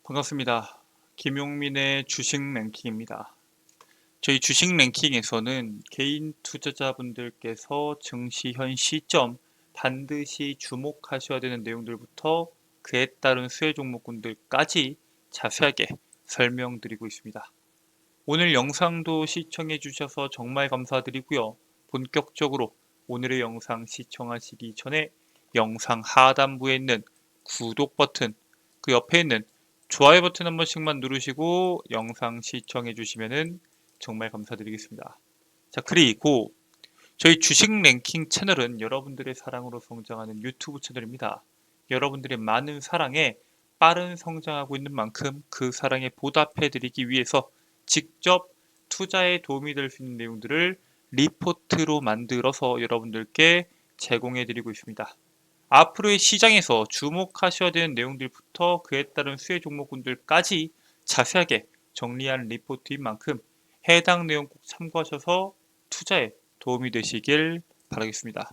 반갑습니다. 김용민의 주식 랭킹입니다. 저희 주식 랭킹에서는 개인 투자자분들께서 증시 현 시점 반드시 주목하셔야 되는 내용들부터 그에 따른 수혜 종목군들까지 자세하게 설명드리고 있습니다. 오늘 영상도 시청해 주셔서 정말 감사드리고요. 본격적으로 오늘의 영상 시청하시기 전에 영상 하단부에 있는 구독 버튼, 그 옆에 있는 좋아요 버튼 한 번씩만 누르시고 영상 시청해 주시면 정말 감사드리겠습니다. 자, 그리고 저희 주식 랭킹 채널은 여러분들의 사랑으로 성장하는 유튜브 채널입니다. 여러분들의 많은 사랑에 빠른 성장하고 있는 만큼 그 사랑에 보답해 드리기 위해서 직접 투자에 도움이 될 수 있는 내용들을 리포트로 만들어서 여러분들께 제공해 드리고 있습니다. 앞으로의 시장에서 주목하셔야 되는 내용들부터 그에 따른 수혜 종목군들까지 자세하게 정리한 리포트인 만큼 해당 내용 꼭 참고하셔서 투자에 도움이 되시길 바라겠습니다.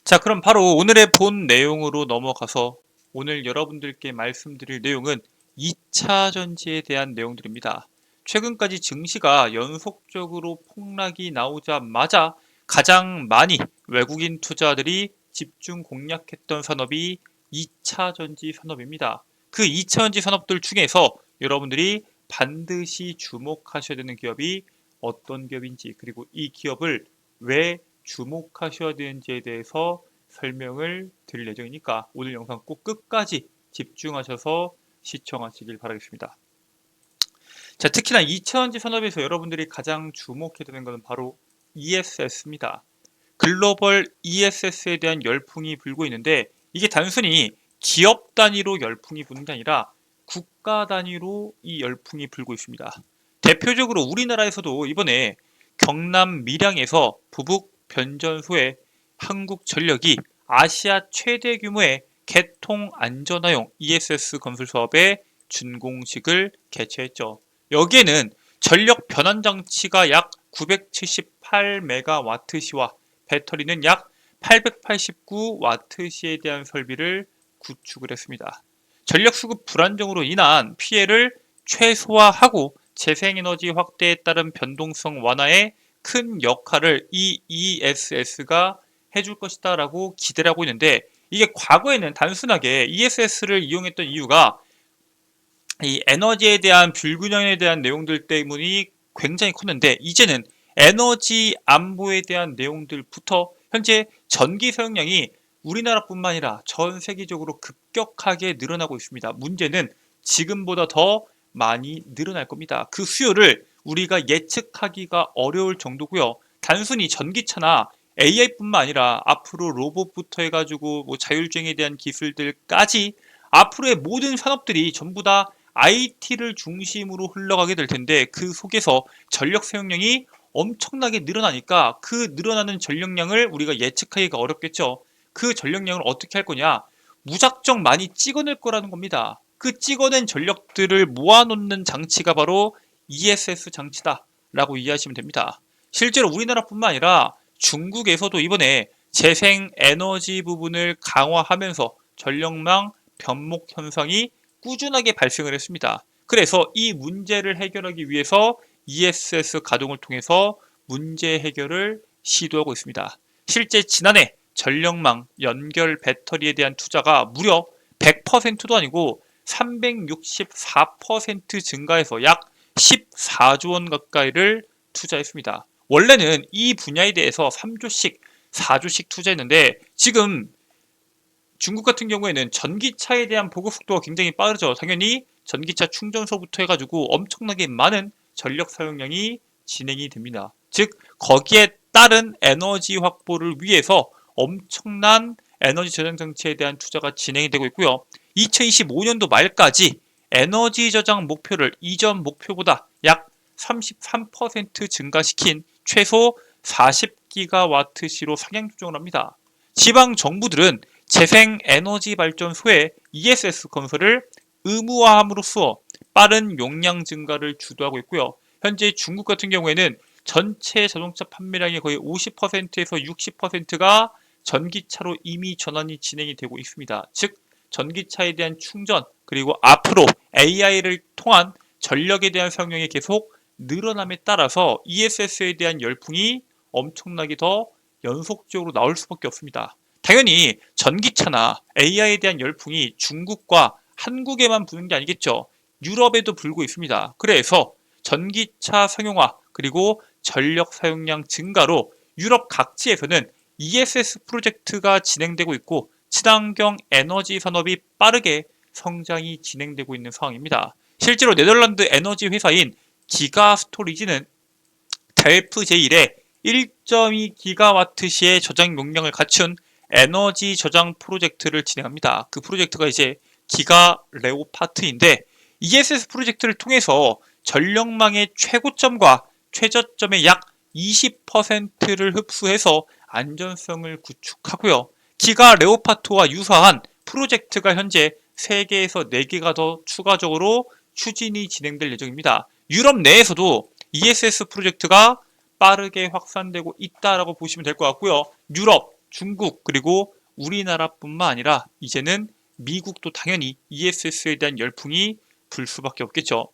자, 그럼 바로 오늘의 본 내용으로 넘어가서 오늘 여러분들께 말씀드릴 내용은 2차 전지에 대한 내용들입니다. 최근까지 증시가 연속적으로 폭락이 나오자마자 가장 많이 외국인 투자들이 집중 공략했던 산업이 2차 전지 산업입니다. 그 2차 전지 산업들 중에서 여러분들이 반드시 주목하셔야 되는 기업이 어떤 기업인지, 그리고 이 기업을 왜 주목하셔야 되는지에 대해서 설명을 드릴 예정이니까 오늘 영상 꼭 끝까지 집중하셔서 시청하시길 바라겠습니다. 자, 특히나 2차전지 산업에서 여러분들이 가장 주목해야 되는 것은 바로 ESS입니다. 글로벌 ESS에 대한 열풍이 불고 있는데 이게 단순히 기업 단위로 열풍이 부는 게 아니라 국가 단위로 이 열풍이 불고 있습니다. 대표적으로 우리나라에서도 이번에 경남 밀양에서 부북 변전소에 한국전력이 아시아 최대 규모의 개통 안전화용 ESS 건설 사업의 준공식을 개최했죠. 여기에는 전력 변환 장치가 약 978메가와트시와 배터리는 약 889와트시에 대한 설비를 구축을 했습니다. 전력 수급 불안정으로 인한 피해를 최소화하고 재생에너지 확대에 따른 변동성 완화에 큰 역할을 이 ESS가 해줄 것이다 라고 기대를 하고 있는데, 이게 과거에는 단순하게 ESS를 이용했던 이유가 이 에너지에 대한 불균형에 대한 내용들 때문이 굉장히 컸는데, 이제는 에너지 안보에 대한 내용들부터 현재 전기 사용량이 우리나라뿐만 아니라 전 세계적으로 급격하게 늘어나고 있습니다. 문제는 지금보다 더 많이 늘어날 겁니다. 그 수요를 우리가 예측하기가 어려울 정도고요. 단순히 전기차나 AI뿐만 아니라 앞으로 로봇부터 해가지고 뭐 자율주행에 대한 기술들까지 앞으로의 모든 산업들이 전부 다 IT를 중심으로 흘러가게 될 텐데, 그 속에서 전력 사용량이 엄청나게 늘어나니까 그 늘어나는 전력량을 우리가 예측하기가 어렵겠죠. 그 전력량을 어떻게 할 거냐? 무작정 많이 찍어낼 거라는 겁니다. 그 찍어낸 전력들을 모아놓는 장치가 바로 ESS 장치다 라고 이해하시면 됩니다. 실제로 우리나라뿐만 아니라 중국에서도 이번에 재생에너지 부분을 강화하면서 전력망 변목 현상이 꾸준하게 발생을 했습니다. 그래서 이 문제를 해결하기 위해서 ESS 가동을 통해서 문제 해결을 시도하고 있습니다. 실제 지난해 전력망 연결 배터리에 대한 투자가 무려 100%도 아니고 364% 증가해서 약 14조 원 가까이를 투자했습니다. 원래는 이 분야에 대해서 3조씩, 4조씩 투자했는데 지금 중국 같은 경우에는 전기차에 대한 보급 속도가 굉장히 빠르죠. 당연히 전기차 충전소부터 해가지고 엄청나게 많은 전력 사용량이 진행이 됩니다. 즉 거기에 따른 에너지 확보를 위해서 엄청난 에너지 저장 장치에 대한 투자가 진행이 되고 있고요. 2025년도 말까지 에너지 저장 목표를 이전 목표보다 약 33% 증가시킨 최소 40기가와트시로 상향 조정을 합니다. 지방 정부들은 재생에너지 발전소의 ESS 건설을 의무화함으로써 빠른 용량 증가를 주도하고 있고요. 현재 중국 같은 경우에는 전체 자동차 판매량의 거의 50%에서 60%가 전기차로 이미 전환이 진행이 되고 있습니다. 즉 전기차에 대한 충전, 그리고 앞으로 AI를 통한 전력에 대한 사용량이 계속 늘어남에 따라서 ESS에 대한 열풍이 엄청나게 더 연속적으로 나올 수밖에 없습니다. 당연히 전기차나 AI에 대한 열풍이 중국과 한국에만 부는 게 아니겠죠. 유럽에도 불고 있습니다. 그래서 전기차 상용화 그리고 전력 사용량 증가로 유럽 각지에서는 ESS 프로젝트가 진행되고 있고 친환경 에너지 산업이 빠르게 성장이 진행되고 있는 상황입니다. 실제로 네덜란드 에너지 회사인 기가 스토리지는 델프 제1의 1.2기가와트시의 저장 용량을 갖춘 에너지 저장 프로젝트를 진행합니다. 그 프로젝트가 이제 기가 레오파트인데 ESS 프로젝트를 통해서 전력망의 최고점과 최저점의 약 20%를 흡수해서 안전성을 구축하고요. 기가 레오파트와 유사한 프로젝트가 현재 3개에서 4개가 더 추가적으로 추진이 진행될 예정입니다. 유럽 내에서도 ESS 프로젝트가 빠르게 확산되고 있다라고 보시면 될 것 같고요. 유럽, 중국, 그리고 우리나라뿐만 아니라 이제는 미국도 당연히 ESS에 대한 열풍이 불 수밖에 없겠죠.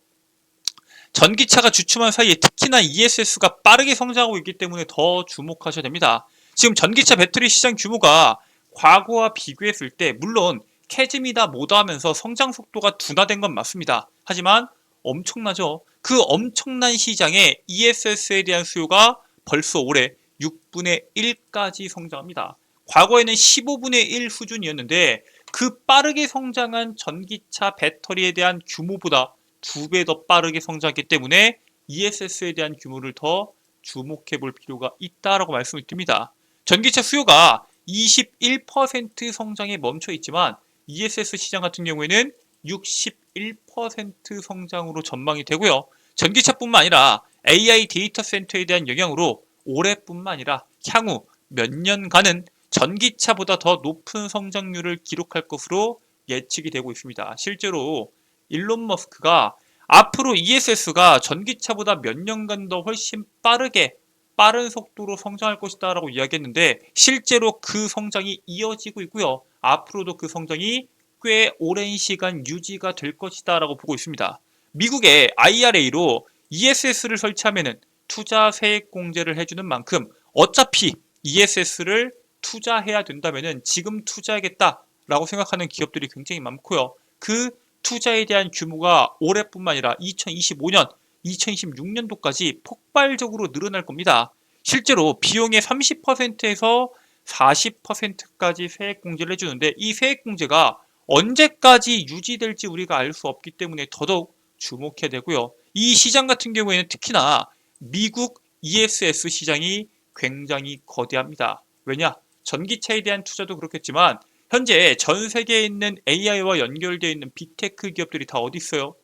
전기차가 주춤한 사이에 특히나 ESS가 빠르게 성장하고 있기 때문에 더 주목하셔야 됩니다. 지금 전기차 배터리 시장 규모가 과거와 비교했을 때 물론 캐즘이다 뭐다 하면서 성장 속도가 둔화된 건 맞습니다. 하지만 엄청나죠. 그 엄청난 시장에 ESS에 대한 수요가 벌써 올해 6분의 1까지 성장합니다. 과거에는 15분의 1 수준이었는데 그 빠르게 성장한 전기차 배터리에 대한 규모보다 2배 더 빠르게 성장했기 때문에 ESS에 대한 규모를 더 주목해 볼 필요가 있다라고 말씀을 드립니다. 전기차 수요가 21% 성장에 멈춰 있지만 ESS 시장 같은 경우에는 61% 성장으로 전망이 되고요. 전기차뿐만 아니라 AI 데이터 센터에 대한 영향으로 올해뿐만 아니라 향후 몇 년간은 전기차보다 더 높은 성장률을 기록할 것으로 예측이 되고 있습니다. 실제로 일론 머스크가 앞으로 ESS가 전기차보다 몇 년간 더 훨씬 빠른 속도로 성장할 것이다 라고 이야기했는데 실제로 그 성장이 이어지고 있고요. 앞으로도 그 성장이 꽤 오랜 시간 유지가 될 것이다 라고 보고 있습니다. 미국의 IRA로 ESS를 설치하면 투자 세액 공제를 해주는 만큼 어차피 ESS를 투자해야 된다면 지금 투자하겠다라고 생각하는 기업들이 굉장히 많고요. 그 투자에 대한 규모가 올해뿐만 아니라 2025년, 2026년도까지 폭발적으로 늘어날 겁니다. 실제로 비용의 30%에서 40%까지 세액 공제를 해주는데 이 세액 공제가 언제까지 유지될지 우리가 알 수 없기 때문에 더더욱 주목해야 되고요. 이 시장 같은 경우에는 특히나 미국 ESS 시장이 굉장히 거대합니다. 왜냐? 전기차에 대한 투자도 그렇겠지만 현재 전 세계에 있는 AI와 연결되어 있는 빅테크 기업들이 다 어디 있어요?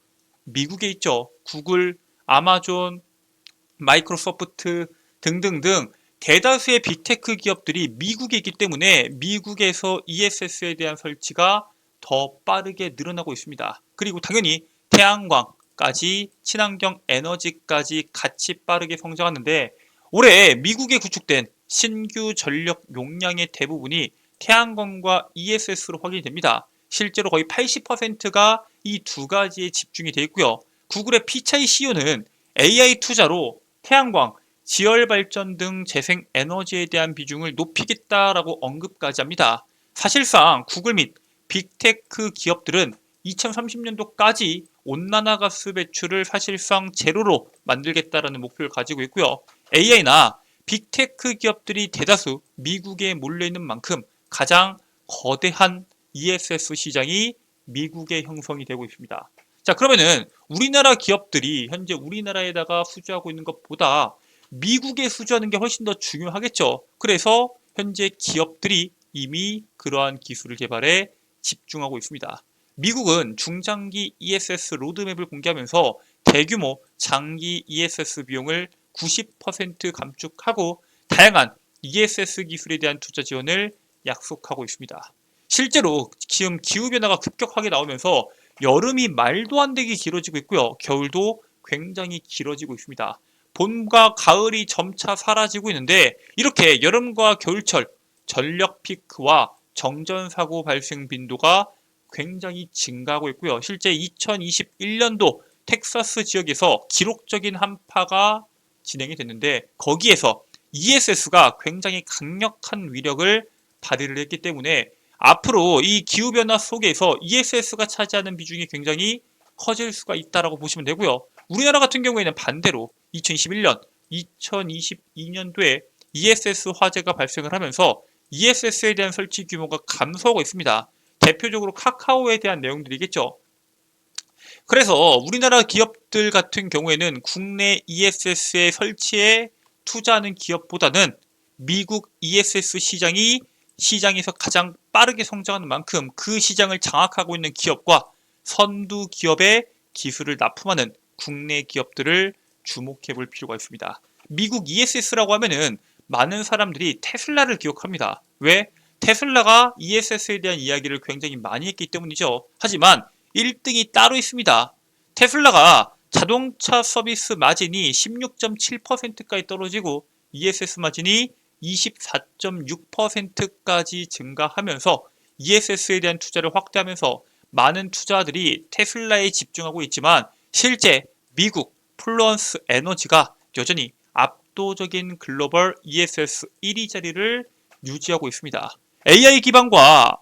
미국에 있죠. 구글, 아마존, 마이크로소프트 등등등 대다수의 빅테크 기업들이 미국에 있기 때문에 미국에서 ESS에 대한 설치가 더 빠르게 늘어나고 있습니다. 그리고 당연히 태양광까지 친환경 에너지까지 같이 빠르게 성장하는데 올해 미국에 구축된 신규 전력 용량의 대부분이 태양광과 ESS로 확인이 됩니다. 실제로 거의 80%가 이 두 가지에 집중이 되어 있고요. 구글의 피차이 CEO는 AI 투자로 태양광, 지열 발전 등 재생 에너지에 대한 비중을 높이겠다라고 언급까지 합니다. 사실상 구글 및 빅테크 기업들은 2030년도까지 온난화가스 배출을 사실상 제로로 만들겠다라는 목표를 가지고 있고요. AI나 빅테크 기업들이 대다수 미국에 몰려있는 만큼 가장 거대한 ESS 시장이 미국에 형성이 되고 있습니다. 자, 그러면은 우리나라 기업들이 현재 우리나라에다가 수주하고 있는 것보다 미국에 수주하는 게 훨씬 더 중요하겠죠. 그래서 현재 기업들이 이미 그러한 기술을 개발에 집중하고 있습니다. 미국은 중장기 ESS 로드맵을 공개하면서 대규모 장기 ESS 비용을 90% 감축하고 다양한 ESS 기술에 대한 투자 지원을 약속하고 있습니다. 실제로 지금 기후변화가 급격하게 나오면서 여름이 말도 안 되게 길어지고 있고요. 겨울도 굉장히 길어지고 있습니다. 봄과 가을이 점차 사라지고 있는데 이렇게 여름과 겨울철 전력 피크와 정전사고 발생 빈도가 굉장히 증가하고 있고요. 실제 2021년도 텍사스 지역에서 기록적인 한파가 진행이 됐는데 거기에서 ESS가 굉장히 강력한 위력을 발휘를 했기 때문에 앞으로 이 기후변화 속에서 ESS가 차지하는 비중이 굉장히 커질 수가 있다고 보시면 되고요. 우리나라 같은 경우에는 반대로 2021년, 2022년도에 ESS 화재가 발생을 하면서 ESS에 대한 설치 규모가 감소하고 있습니다. 대표적으로 카카오에 대한 내용들이겠죠. 그래서 우리나라 기업들 같은 경우에는 국내 ESS의 설치에 투자하는 기업보다는 미국 ESS 시장에서 가장 빠르게 성장하는 만큼 그 시장을 장악하고 있는 기업과 선두 기업의 기술을 납품하는 국내 기업들을 주목해 볼 필요가 있습니다. 미국 ESS라고 하면은 많은 사람들이 테슬라를 기억합니다. 왜? 테슬라가 ESS에 대한 이야기를 굉장히 많이 했기 때문이죠. 하지만 1등이 따로 있습니다. 테슬라가 자동차 서비스 마진이 16.7%까지 떨어지고 ESS 마진이 24.6%까지 증가하면서 ESS에 대한 투자를 확대하면서 많은 투자들이 테슬라에 집중하고 있지만 실제 미국 플루언스 에너지가 여전히 압도적인 글로벌 ESS 1위 자리를 유지하고 있습니다. AI 기반과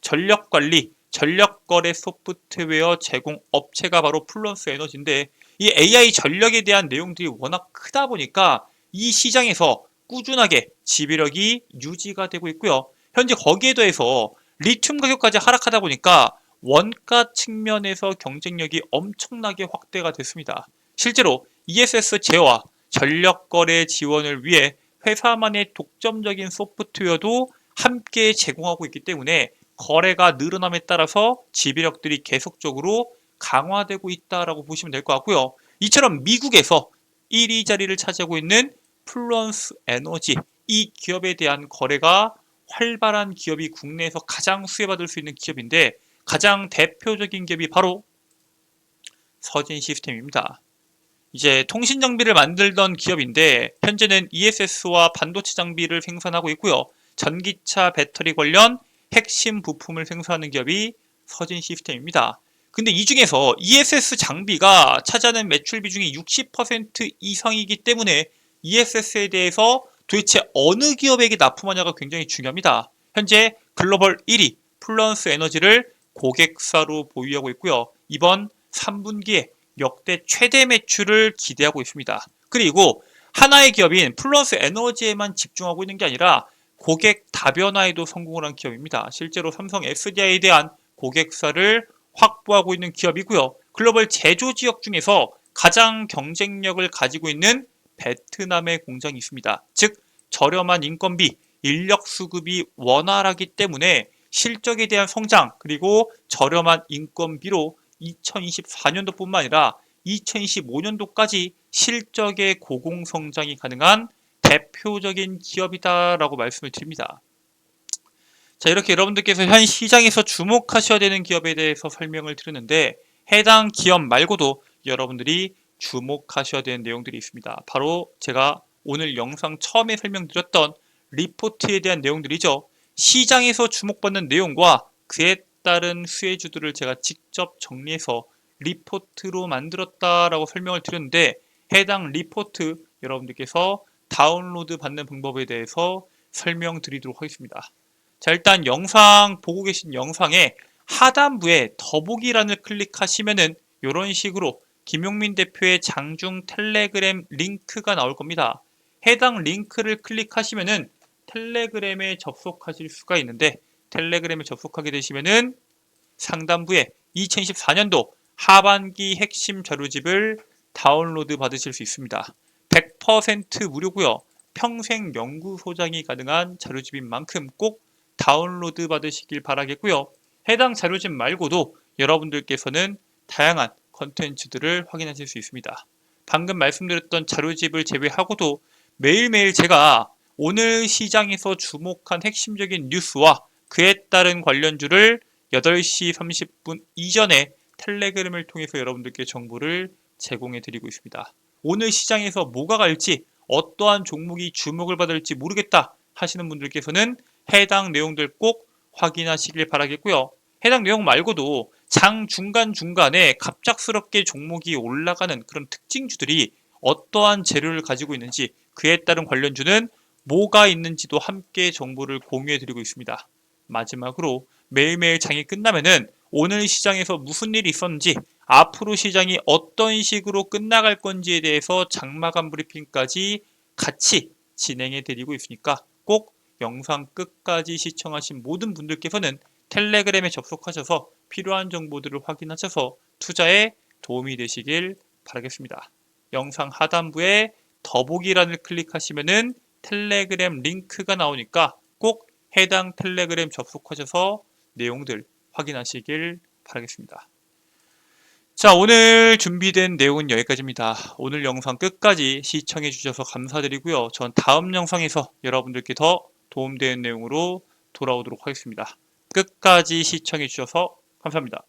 전력관리, 전력거래 소프트웨어 제공 업체가 바로 플루언스 에너지인데 이 AI 전력에 대한 내용들이 워낙 크다 보니까 이 시장에서 꾸준하게 지배력이 유지가 되고 있고요. 현재 거기에 더해서 리튬 가격까지 하락하다 보니까 원가 측면에서 경쟁력이 엄청나게 확대가 됐습니다. 실제로 ESS 제어와 전력거래 지원을 위해 회사만의 독점적인 소프트웨어도 함께 제공하고 있기 때문에 거래가 늘어남에 따라서 지배력들이 계속적으로 강화되고 있다고 보시면 될 것 같고요. 이처럼 미국에서 1위 자리를 차지하고 있는 플루언스 에너지, 이 기업에 대한 거래가 활발한 기업이 국내에서 가장 수혜받을 수 있는 기업인데 가장 대표적인 기업이 바로 서진 시스템입니다. 이제 통신 장비를 만들던 기업인데 현재는 ESS와 반도체 장비를 생산하고 있고요. 전기차 배터리 관련 핵심 부품을 생산하는 기업이 서진 시스템입니다. 근데 이 중에서 ESS 장비가 차지하는 매출 비중이 60% 이상이기 때문에 ESS에 대해서 도대체 어느 기업에게 납품하냐가 굉장히 중요합니다. 현재 글로벌 1위 플루언스 에너지를 고객사로 보유하고 있고요. 이번 3분기에 역대 최대 매출을 기대하고 있습니다. 그리고 하나의 기업인 플루언스 에너지에만 집중하고 있는 게 아니라 고객 다변화에도 성공을 한 기업입니다. 실제로 삼성 SDI에 대한 고객사를 확보하고 있는 기업이고요. 글로벌 제조 지역 중에서 가장 경쟁력을 가지고 있는 베트남의 공장이 있습니다. 즉 저렴한 인건비, 인력 수급이 원활하기 때문에 실적에 대한 성장 그리고 저렴한 인건비로 2024년도뿐만 아니라 2025년도까지 실적의 고공성장이 가능한 대표적인 기업이다라고 말씀을 드립니다. 자, 이렇게 여러분들께서 현 시장에서 주목하셔야 되는 기업에 대해서 설명을 드렸는데 해당 기업 말고도 여러분들이 주목하셔야 되는 내용들이 있습니다. 바로 제가 오늘 영상 처음에 설명드렸던 리포트에 대한 내용들이죠. 시장에서 주목받는 내용과 그에 따른 수혜주들을 제가 직접 정리해서 리포트로 만들었다라고 설명을 드렸는데 해당 리포트 여러분들께서 다운로드 받는 방법에 대해서 설명드리도록 하겠습니다. 자, 일단 영상 보고 계신 영상의 하단부에 더보기란을 클릭하시면은 이런 식으로 김용민 대표의 장중 텔레그램 링크가 나올 겁니다. 해당 링크를 클릭하시면은 텔레그램에 접속하실 수가 있는데 텔레그램에 접속하게 되시면은 상단부에 2024년도 하반기 핵심 자료집을 다운로드 받으실 수 있습니다. 100% 무료고요. 평생 연구 소장이 가능한 자료집인 만큼 꼭 다운로드 받으시길 바라겠고요. 해당 자료집 말고도 여러분들께서는 다양한 컨텐츠들을 확인하실 수 있습니다. 방금 말씀드렸던 자료집을 제외하고도 매일매일 제가 오늘 시장에서 주목한 핵심적인 뉴스와 그에 따른 관련주를 8시 30분 이전에 텔레그램을 통해서 여러분들께 정보를 제공해 드리고 있습니다. 오늘 시장에서 뭐가 갈지 어떠한 종목이 주목을 받을지 모르겠다 하시는 분들께서는 해당 내용들 꼭 확인하시길 바라겠고요. 해당 내용 말고도 장 중간중간에 갑작스럽게 종목이 올라가는 그런 특징주들이 어떠한 재료를 가지고 있는지, 그에 따른 관련주는 뭐가 있는지도 함께 정보를 공유해 드리고 있습니다. 마지막으로 매일매일 장이 끝나면은 오늘 시장에서 무슨 일이 있었는지, 앞으로 시장이 어떤 식으로 끝나갈 건지에 대해서 장마감 브리핑까지 같이 진행해 드리고 있으니까 꼭 영상 끝까지 시청하신 모든 분들께서는 텔레그램에 접속하셔서 필요한 정보들을 확인하셔서 투자에 도움이 되시길 바라겠습니다. 영상 하단부에 더보기란을 클릭하시면은 텔레그램 링크가 나오니까 꼭 해당 텔레그램 접속하셔서 내용들 확인하시길 바라겠습니다. 자, 오늘 준비된 내용은 여기까지입니다. 오늘 영상 끝까지 시청해 주셔서 감사드리고요. 전 다음 영상에서 여러분들께 더 도움되는 내용으로 돌아오도록 하겠습니다. 끝까지 시청해 주셔서 감사합니다.